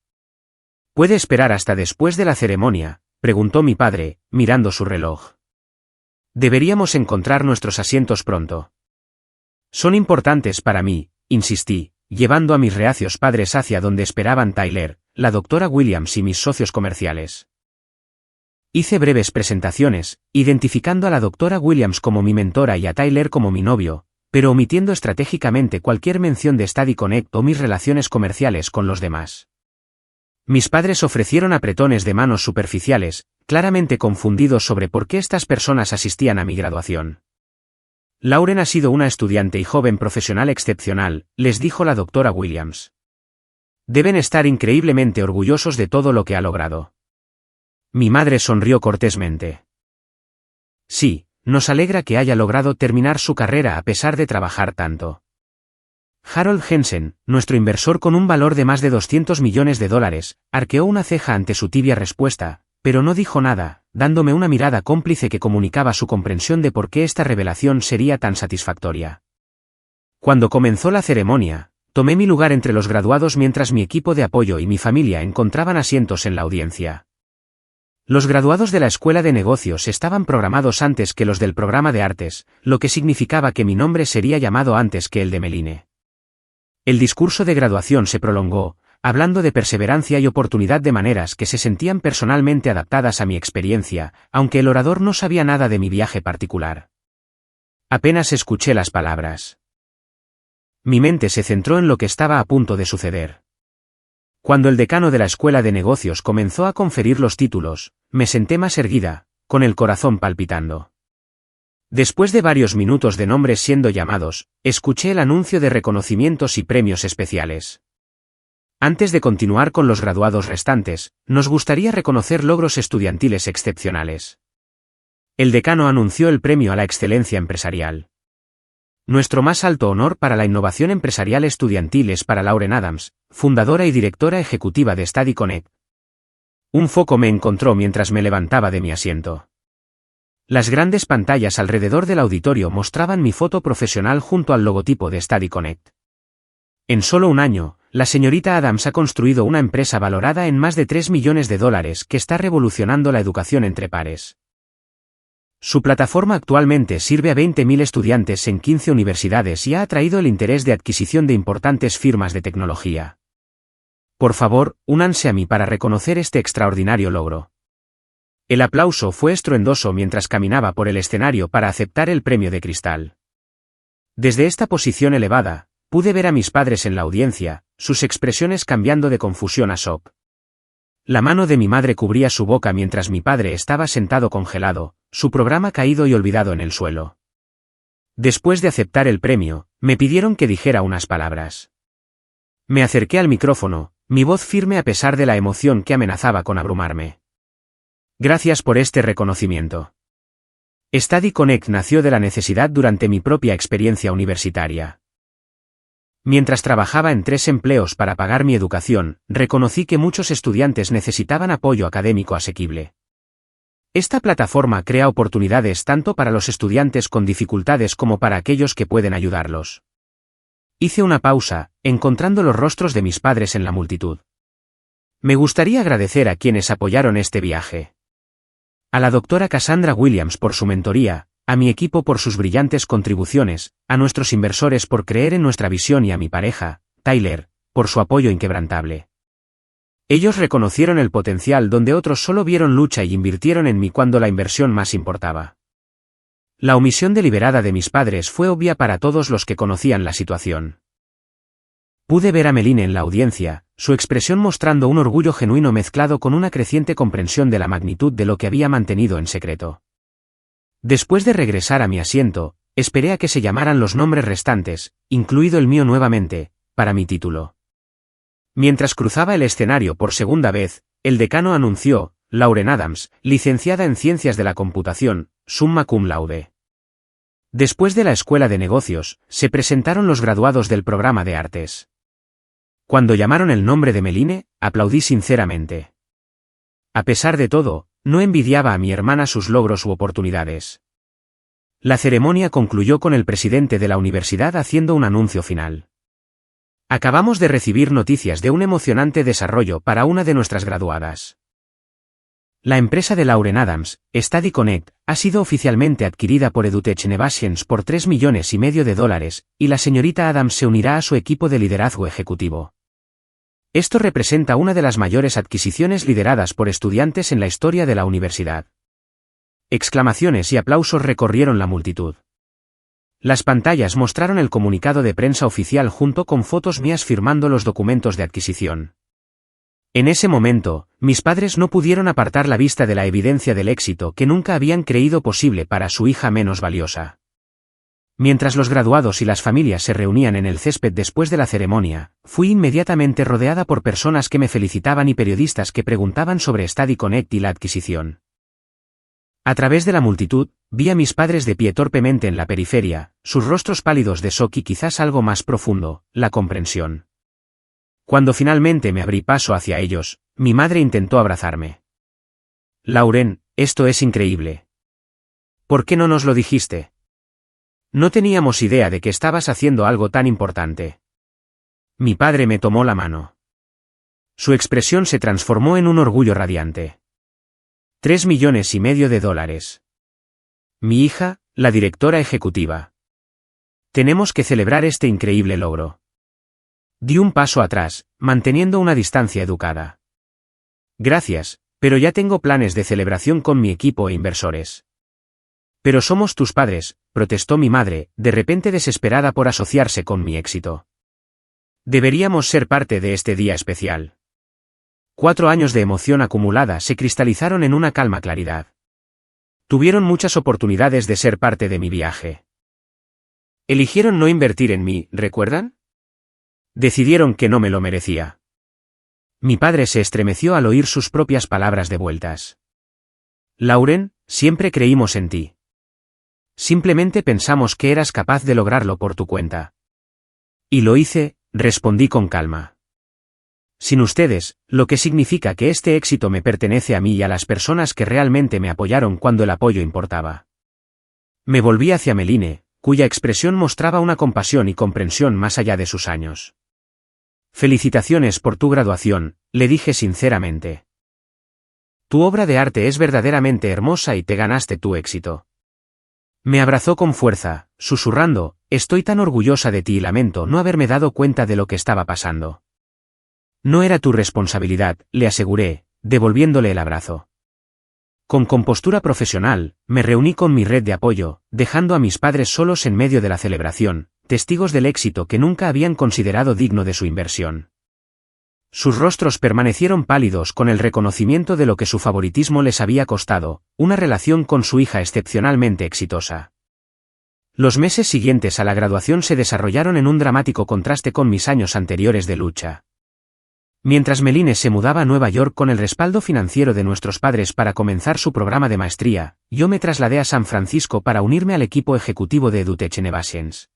¿Puede esperar hasta después de la ceremonia?, preguntó mi padre, mirando su reloj. Deberíamos encontrar nuestros asientos pronto. Son importantes para mí, insistí, llevando a mis reacios padres hacia donde esperaban Tyler, la doctora Williams y mis socios comerciales. Hice breves presentaciones, identificando a la doctora Williams como mi mentora y a Tyler como mi novio, pero omitiendo estratégicamente cualquier mención de Study Connect o mis relaciones comerciales con los demás. Mis padres ofrecieron apretones de manos superficiales, claramente confundidos sobre por qué estas personas asistían a mi graduación. Lauren ha sido una estudiante y joven profesional excepcional, les dijo la doctora Williams. Deben estar increíblemente orgullosos de todo lo que ha logrado. Mi madre sonrió cortésmente. Sí, nos alegra que haya logrado terminar su carrera a pesar de trabajar tanto. Harold Jensen, nuestro inversor con un valor de más de $200 millones, arqueó una ceja ante su tibia respuesta, pero no dijo nada, dándome una mirada cómplice que comunicaba su comprensión de por qué esta revelación sería tan satisfactoria. Cuando comenzó la ceremonia, tomé mi lugar entre los graduados mientras mi equipo de apoyo y mi familia encontraban asientos en la audiencia. Los graduados de la Escuela de Negocios estaban programados antes que los del programa de artes, lo que significaba que mi nombre sería llamado antes que el de Meline. El discurso de graduación se prolongó, hablando de perseverancia y oportunidad de maneras que se sentían personalmente adaptadas a mi experiencia, aunque el orador no sabía nada de mi viaje particular. Apenas escuché las palabras. Mi mente se centró en lo que estaba a punto de suceder. Cuando el decano de la Escuela de Negocios comenzó a conferir los títulos, me senté más erguida, con el corazón palpitando. Después de varios minutos de nombres siendo llamados, escuché el anuncio de reconocimientos y premios especiales. Antes de continuar con los graduados restantes, nos gustaría reconocer logros estudiantiles excepcionales. El decano anunció el premio a la excelencia empresarial. Nuestro más alto honor para la innovación empresarial estudiantil es para Lauren Adams, fundadora y directora ejecutiva de Study Connect. Un foco me encontró mientras me levantaba de mi asiento. Las grandes pantallas alrededor del auditorio mostraban mi foto profesional junto al logotipo de Study Connect. En solo un año, la señorita Adams ha construido una empresa valorada en más de $3 millones que está revolucionando la educación entre pares. Su plataforma actualmente sirve a 20.000 estudiantes en 15 universidades y ha atraído el interés de adquisición de importantes firmas de tecnología. Por favor, únanse a mí para reconocer este extraordinario logro. El aplauso fue estruendoso mientras caminaba por el escenario para aceptar el premio de cristal. Desde esta posición elevada, pude ver a mis padres en la audiencia, sus expresiones cambiando de confusión a shock. La mano de mi madre cubría su boca mientras mi padre estaba sentado congelado, su programa caído y olvidado en el suelo. Después de aceptar el premio, me pidieron que dijera unas palabras. Me acerqué al micrófono, mi voz firme a pesar de la emoción que amenazaba con abrumarme. Gracias por este reconocimiento. Study Connect nació de la necesidad durante mi propia experiencia universitaria. Mientras trabajaba en 3 empleos para pagar mi educación, reconocí que muchos estudiantes necesitaban apoyo académico asequible. Esta plataforma crea oportunidades tanto para los estudiantes con dificultades como para aquellos que pueden ayudarlos. Hice una pausa, encontrando los rostros de mis padres en la multitud. Me gustaría agradecer a quienes apoyaron este viaje. A la doctora Cassandra Williams por su mentoría, a mi equipo por sus brillantes contribuciones, a nuestros inversores por creer en nuestra visión y a mi pareja, Tyler, por su apoyo inquebrantable. Ellos reconocieron el potencial donde otros solo vieron lucha y invirtieron en mí cuando la inversión más importaba. La omisión deliberada de mis padres fue obvia para todos los que conocían la situación. Pude ver a Meline en la audiencia, su expresión mostrando un orgullo genuino mezclado con una creciente comprensión de la magnitud de lo que había mantenido en secreto. Después de regresar a mi asiento, esperé a que se llamaran los nombres restantes, incluido el mío nuevamente, para mi título. Mientras cruzaba el escenario por segunda vez, el decano anunció, Lauren Adams, licenciada en Ciencias de la Computación, summa cum laude. Después de la Escuela de Negocios, se presentaron los graduados del programa de artes. Cuando llamaron el nombre de Meline, aplaudí sinceramente. A pesar de todo, no envidiaba a mi hermana sus logros u oportunidades. La ceremonia concluyó con el presidente de la universidad haciendo un anuncio final. Acabamos de recibir noticias de un emocionante desarrollo para una de nuestras graduadas. La empresa de Lauren Adams, Study Connect, ha sido oficialmente adquirida por Edutech Innovations por $3,5 millones, y la señorita Adams se unirá a su equipo de liderazgo ejecutivo. Esto representa una de las mayores adquisiciones lideradas por estudiantes en la historia de la universidad. Exclamaciones y aplausos recorrieron la multitud. Las pantallas mostraron el comunicado de prensa oficial junto con fotos mías firmando los documentos de adquisición. En ese momento, mis padres no pudieron apartar la vista de la evidencia del éxito que nunca habían creído posible para su hija menos valiosa. Mientras los graduados y las familias se reunían en el césped después de la ceremonia, fui inmediatamente rodeada por personas que me felicitaban y periodistas que preguntaban sobre Study Connect y la adquisición. A través de la multitud, vi a mis padres de pie torpemente en la periferia, sus rostros pálidos de shock y quizás algo más profundo, la comprensión. Cuando finalmente me abrí paso hacia ellos, mi madre intentó abrazarme. Lauren, esto es increíble. ¿Por qué no nos lo dijiste? No teníamos idea de que estabas haciendo algo tan importante. Mi padre me tomó la mano. Su expresión se transformó en un orgullo radiante. $3,5 millones. Mi hija, la directora ejecutiva. Tenemos que celebrar este increíble logro. Di un paso atrás, manteniendo una distancia educada. Gracias, pero ya tengo planes de celebración con mi equipo e inversores. Pero somos tus padres, protestó mi madre, de repente desesperada por asociarse con mi éxito. Deberíamos ser parte de este día especial. 4 años de emoción acumulada se cristalizaron en una calma claridad. Tuvieron muchas oportunidades de ser parte de mi viaje. Eligieron no invertir en mí, ¿recuerdan? Decidieron que no me lo merecía. Mi padre se estremeció al oír sus propias palabras devueltas. Lauren, siempre creímos en ti. Simplemente pensamos que eras capaz de lograrlo por tu cuenta. Y lo hice, respondí con calma. Sin ustedes, lo que significa que este éxito me pertenece a mí y a las personas que realmente me apoyaron cuando el apoyo importaba. Me volví hacia Meline, cuya expresión mostraba una compasión y comprensión más allá de sus años. Felicitaciones por tu graduación, le dije sinceramente. Tu obra de arte es verdaderamente hermosa y te ganaste tu éxito. Me abrazó con fuerza, susurrando, estoy tan orgullosa de ti y lamento no haberme dado cuenta de lo que estaba pasando. No era tu responsabilidad, le aseguré, devolviéndole el abrazo. Con compostura profesional, me reuní con mi red de apoyo, dejando a mis padres solos en medio de la celebración, testigos del éxito que nunca habían considerado digno de su inversión. Sus rostros permanecieron pálidos con el reconocimiento de lo que su favoritismo les había costado, una relación con su hija excepcionalmente exitosa. Los meses siguientes a la graduación se desarrollaron en un dramático contraste con mis años anteriores de lucha. Mientras Meline se mudaba a Nueva York con el respaldo financiero de nuestros padres para comenzar su programa de maestría, yo me trasladé a San Francisco para unirme al equipo ejecutivo de EduTech Innovations.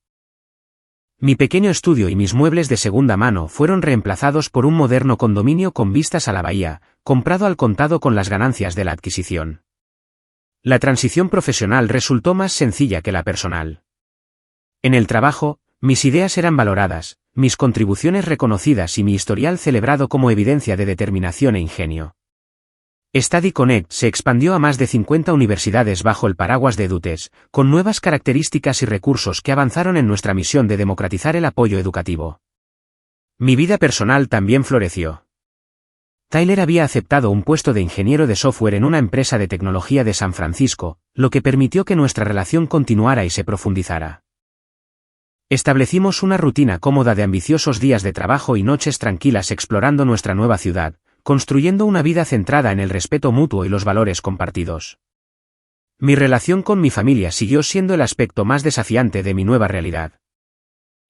Mi pequeño estudio y mis muebles de segunda mano fueron reemplazados por un moderno condominio con vistas a la bahía, comprado al contado con las ganancias de la adquisición. La transición profesional resultó más sencilla que la personal. En el trabajo, mis ideas eran valoradas, mis contribuciones reconocidas y mi historial celebrado como evidencia de determinación e ingenio. Study Connect se expandió a más de 50 universidades bajo el paraguas de EduTech, con nuevas características y recursos que avanzaron en nuestra misión de democratizar el apoyo educativo. Mi vida personal también floreció. Tyler había aceptado un puesto de ingeniero de software en una empresa de tecnología de San Francisco, lo que permitió que nuestra relación continuara y se profundizara. Establecimos una rutina cómoda de ambiciosos días de trabajo y noches tranquilas explorando nuestra nueva ciudad, construyendo una vida centrada en el respeto mutuo y los valores compartidos. Mi relación con mi familia siguió siendo el aspecto más desafiante de mi nueva realidad.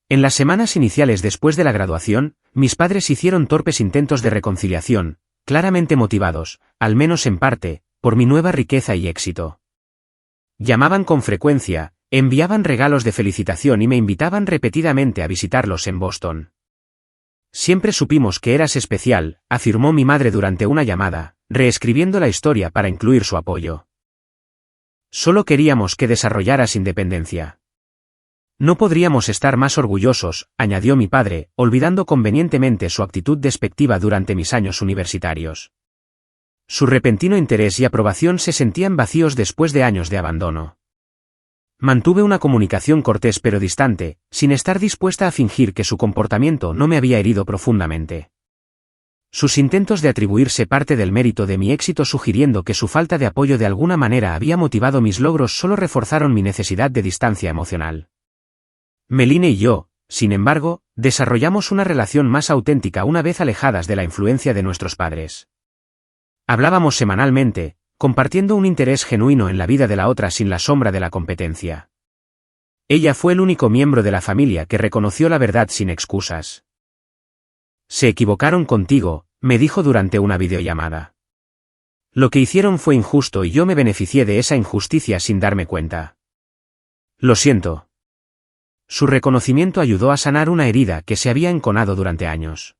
En las semanas iniciales después de la graduación, mis padres hicieron torpes intentos de reconciliación, claramente motivados, al menos en parte, por mi nueva riqueza y éxito. Llamaban con frecuencia, enviaban regalos de felicitación y me invitaban repetidamente a visitarlos en Boston. Siempre supimos que eras especial, afirmó mi madre durante una llamada, reescribiendo la historia para incluir su apoyo. Solo queríamos que desarrollaras independencia. No podríamos estar más orgullosos, añadió mi padre, olvidando convenientemente su actitud despectiva durante mis años universitarios. Su repentino interés y aprobación se sentían vacíos después de años de abandono. Mantuve una comunicación cortés pero distante, sin estar dispuesta a fingir que su comportamiento no me había herido profundamente. Sus intentos de atribuirse parte del mérito de mi éxito sugiriendo que su falta de apoyo de alguna manera había motivado mis logros solo reforzaron mi necesidad de distancia emocional. Meline y yo, sin embargo, desarrollamos una relación más auténtica una vez alejadas de la influencia de nuestros padres. Hablábamos semanalmente, compartiendo un interés genuino en la vida de la otra sin la sombra de la competencia. Ella fue el único miembro de la familia que reconoció la verdad sin excusas. Se equivocaron contigo, me dijo durante una videollamada. Lo que hicieron fue injusto y yo me beneficié de esa injusticia sin darme cuenta. Lo siento. Su reconocimiento ayudó a sanar una herida que se había enconado durante años.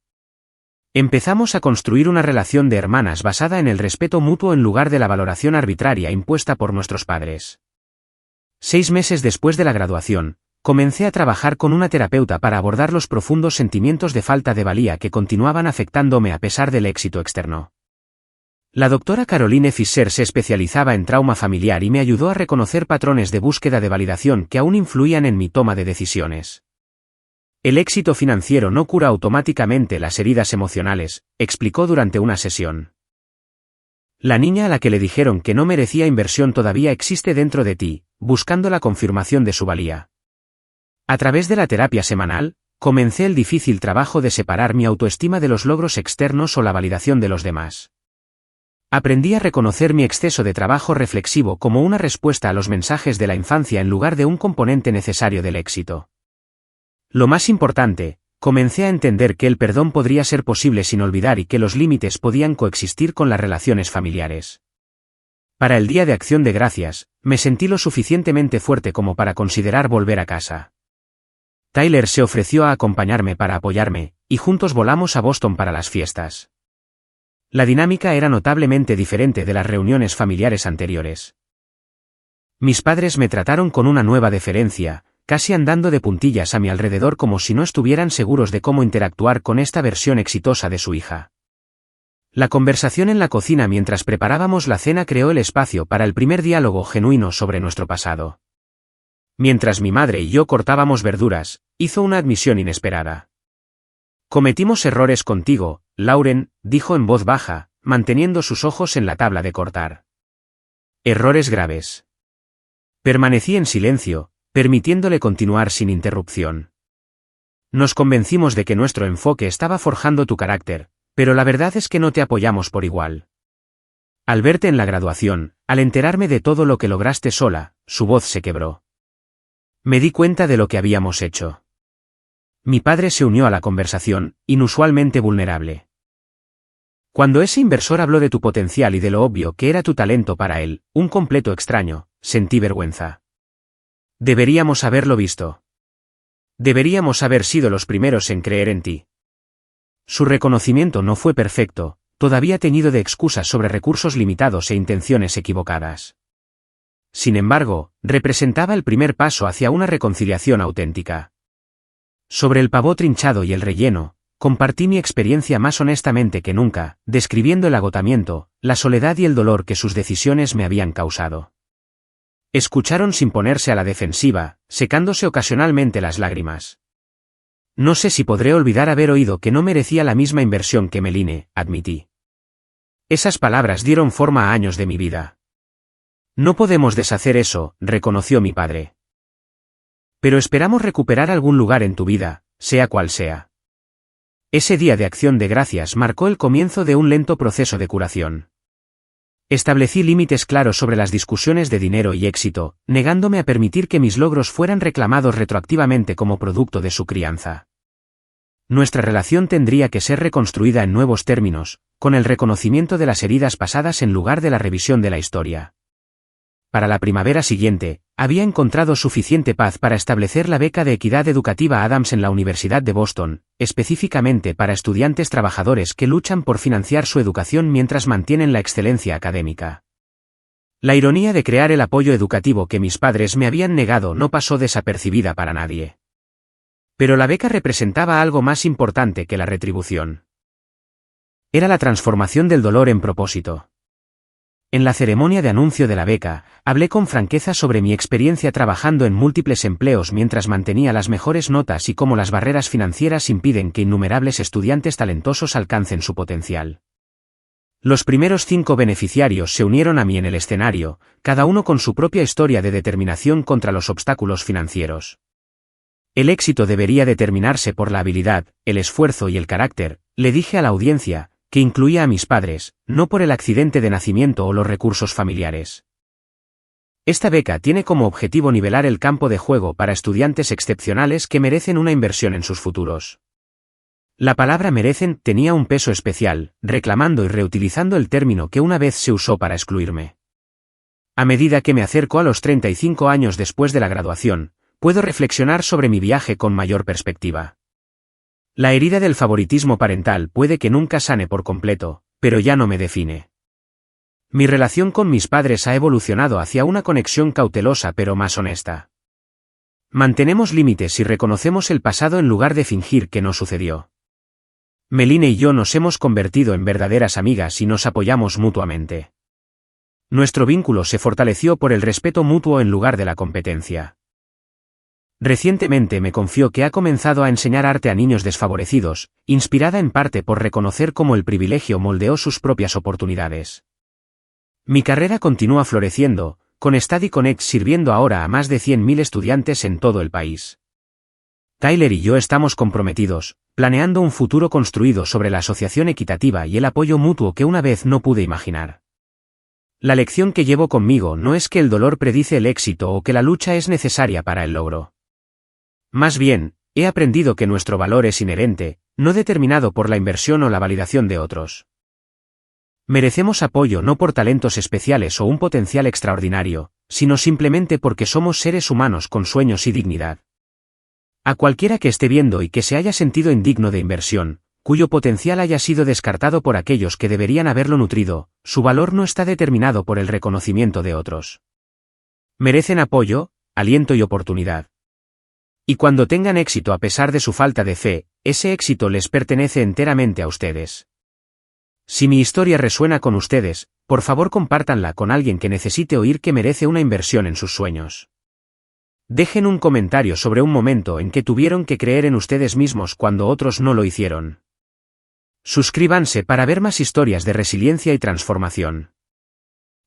Empezamos a construir una relación de hermanas basada en el respeto mutuo en lugar de la valoración arbitraria impuesta por nuestros padres. 6 meses después de la graduación, comencé a trabajar con una terapeuta para abordar los profundos sentimientos de falta de valía que continuaban afectándome a pesar del éxito externo. La doctora Caroline Fisher se especializaba en trauma familiar y me ayudó a reconocer patrones de búsqueda de validación que aún influían en mi toma de decisiones. El éxito financiero no cura automáticamente las heridas emocionales, explicó durante una sesión. La niña a la que le dijeron que no merecía inversión todavía existe dentro de ti, buscando la confirmación de su valía. A través de la terapia semanal, comencé el difícil trabajo de separar mi autoestima de los logros externos o la validación de los demás. Aprendí a reconocer mi exceso de trabajo reflexivo como una respuesta a los mensajes de la infancia en lugar de un componente necesario del éxito. Lo más importante, comencé a entender que el perdón podría ser posible sin olvidar y que los límites podían coexistir con las relaciones familiares. Para el Día de Acción de Gracias, me sentí lo suficientemente fuerte como para considerar volver a casa. Tyler se ofreció a acompañarme para apoyarme, y juntos volamos a Boston para las fiestas. La dinámica era notablemente diferente de las reuniones familiares anteriores. Mis padres me trataron con una nueva deferencia, casi andando de puntillas a mi alrededor como si no estuvieran seguros de cómo interactuar con esta versión exitosa de su hija. La conversación en la cocina mientras preparábamos la cena creó el espacio para el primer diálogo genuino sobre nuestro pasado. Mientras mi madre y yo cortábamos verduras, hizo una admisión inesperada. Cometimos errores contigo, Lauren, dijo en voz baja, manteniendo sus ojos en la tabla de cortar. Errores graves. Permanecí en silencio, permitiéndole continuar sin interrupción. Nos convencimos de que nuestro enfoque estaba forjando tu carácter, pero la verdad es que no te apoyamos por igual. Al verte en la graduación, al enterarme de todo lo que lograste sola, su voz se quebró. Me di cuenta de lo que habíamos hecho. Mi padre se unió a la conversación, inusualmente vulnerable. Cuando ese inversor habló de tu potencial y de lo obvio que era tu talento para él, un completo extraño, sentí vergüenza. Deberíamos haberlo visto. Deberíamos haber sido los primeros en creer en ti. Su reconocimiento no fue perfecto, todavía teñido de excusas sobre recursos limitados e intenciones equivocadas. Sin embargo, representaba el primer paso hacia una reconciliación auténtica. Sobre el pavó trinchado y el relleno, compartí mi experiencia más honestamente que nunca, describiendo el agotamiento, la soledad y el dolor que sus decisiones me habían causado. Escucharon sin ponerse a la defensiva, secándose ocasionalmente las lágrimas. No sé si podré olvidar haber oído que no merecía la misma inversión que Meline, admití. Esas palabras dieron forma a años de mi vida. No podemos deshacer eso, reconoció mi padre. Pero esperamos recuperar algún lugar en tu vida, sea cual sea. Ese día de acción de gracias marcó el comienzo de un lento proceso de curación. Establecí límites claros sobre las discusiones de dinero y éxito, negándome a permitir que mis logros fueran reclamados retroactivamente como producto de su crianza. Nuestra relación tendría que ser reconstruida en nuevos términos, con el reconocimiento de las heridas pasadas en lugar de la revisión de la historia. Para la primavera siguiente, había encontrado suficiente paz para establecer la beca de equidad educativa Adams en la Universidad de Boston, específicamente para estudiantes trabajadores que luchan por financiar su educación mientras mantienen la excelencia académica. La ironía de crear el apoyo educativo que mis padres me habían negado no pasó desapercibida para nadie. Pero la beca representaba algo más importante que la retribución. Era la transformación del dolor en propósito. En la ceremonia de anuncio de la beca, hablé con franqueza sobre mi experiencia trabajando en múltiples empleos mientras mantenía las mejores notas y cómo las barreras financieras impiden que innumerables estudiantes talentosos alcancen su potencial. Los primeros 5 beneficiarios se unieron a mí en el escenario, cada uno con su propia historia de determinación contra los obstáculos financieros. El éxito debería determinarse por la habilidad, el esfuerzo y el carácter, le dije a la audiencia, que incluía a mis padres, no por el accidente de nacimiento o los recursos familiares. Esta beca tiene como objetivo nivelar el campo de juego para estudiantes excepcionales que merecen una inversión en sus futuros. La palabra merecen tenía un peso especial, reclamando y reutilizando el término que una vez se usó para excluirme. A medida que me acerco a los 35 años después de la graduación, puedo reflexionar sobre mi viaje con mayor perspectiva. La herida del favoritismo parental puede que nunca sane por completo, pero ya no me define. Mi relación con mis padres ha evolucionado hacia una conexión cautelosa pero más honesta. Mantenemos límites y reconocemos el pasado en lugar de fingir que no sucedió. Meline y yo nos hemos convertido en verdaderas amigas y nos apoyamos mutuamente. Nuestro vínculo se fortaleció por el respeto mutuo en lugar de la competencia. Recientemente me confió que ha comenzado a enseñar arte a niños desfavorecidos, inspirada en parte por reconocer cómo el privilegio moldeó sus propias oportunidades. Mi carrera continúa floreciendo, con Study Connect sirviendo ahora a más de 100.000 estudiantes en todo el país. Tyler y yo estamos comprometidos, planeando un futuro construido sobre la asociación equitativa y el apoyo mutuo que una vez no pude imaginar. La lección que llevo conmigo no es que el dolor predice el éxito o que la lucha es necesaria para el logro. Más bien, he aprendido que nuestro valor es inherente, no determinado por la inversión o la validación de otros. Merecemos apoyo no por talentos especiales o un potencial extraordinario, sino simplemente porque somos seres humanos con sueños y dignidad. A cualquiera que esté viendo y que se haya sentido indigno de inversión, cuyo potencial haya sido descartado por aquellos que deberían haberlo nutrido, su valor no está determinado por el reconocimiento de otros. Merecen apoyo, aliento y oportunidad. Y cuando tengan éxito a pesar de su falta de fe, ese éxito les pertenece enteramente a ustedes. Si mi historia resuena con ustedes, por favor compártanla con alguien que necesite oír que merece una inversión en sus sueños. Dejen un comentario sobre un momento en que tuvieron que creer en ustedes mismos cuando otros no lo hicieron. Suscríbanse para ver más historias de resiliencia y transformación.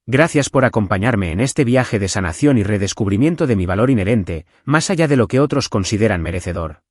Gracias por acompañarme en este viaje de sanación y redescubrimiento de mi valor inherente, más allá de lo que otros consideran merecedor.